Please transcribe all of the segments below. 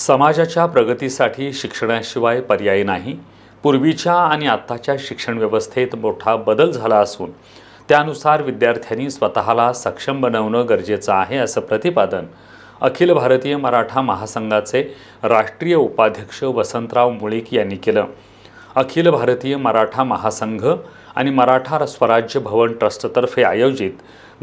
समाजाच्या प्रगतीसाठी शिक्षणाशिवाय पर्याय नाही. पूर्वीच्या आणि आत्ताच्या शिक्षण व्यवस्थेत मोठा बदल झाला असून त्यानुसार विद्यार्थ्यांनी स्वतःला सक्षम बनवणं गरजेचं आहे, असं प्रतिपादन अखिल भारतीय मराठा महासंघाचे राष्ट्रीय उपाध्यक्ष वसंतराव मुळीक यांनी केलं. अखिल भारतीय मराठा महासंघ आणि मराठा स्वराज्य भवन ट्रस्टतर्फे आयोजित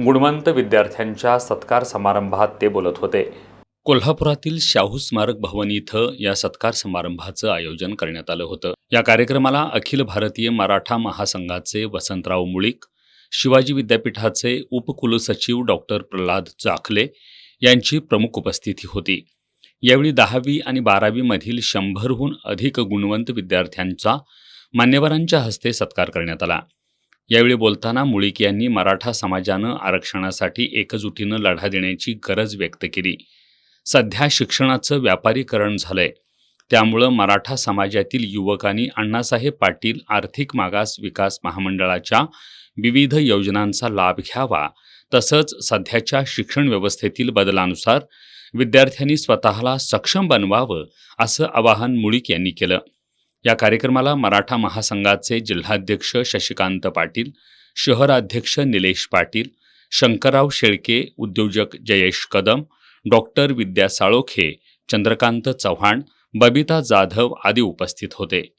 गुणवंत विद्यार्थ्यांच्या सत्कार समारंभात ते बोलत होते. कोल्हापुरातील शाहू स्मारक भवन इथं या सत्कार समारंभाचं आयोजन करण्यात आलं होतं. या कार्यक्रमाला अखिल भारतीय मराठा महासंघाचे वसंतराव मुळीक, शिवाजी विद्यापीठाचे उपकुलसचिव डॉक्टर प्रल्हाद चाखले यांची प्रमुख उपस्थिती होती. यावेळी 10वी आणि 12वी मधील 100हून अधिक गुणवंत विद्यार्थ्यांचा मान्यवरांच्या हस्ते सत्कार करण्यात आला. यावेळी बोलताना मुळीक यांनी मराठा समाजानं आरक्षणासाठी एकजुटीनं लढा देण्याची गरज व्यक्त केली. सध्या शिक्षणाचं व्यापारीकरण झालंय, त्यामुळं मराठा समाजातील युवकांनी अण्णासाहेब पाटील आर्थिक मागास विकास महामंडळाच्या विविध योजनांचा लाभ घ्यावा. तसंच सध्याच्या शिक्षण व्यवस्थेतील बदलानुसार विद्यार्थ्यांनी स्वतःला सक्षम बनवावं, असं आवाहन मुळीक यांनी केलं. या कार्यक्रमाला मराठा महासंघाचे जिल्हाध्यक्ष शशिकांत पाटील, शहराध्यक्ष निलेश पाटील, शंकरराव शेळके, उद्योजक जयेश कदम, डॉक्टर विद्या साळोखे, चंद्रकांत चव्हाण, बबिता जाधव आदी उपस्थित होते.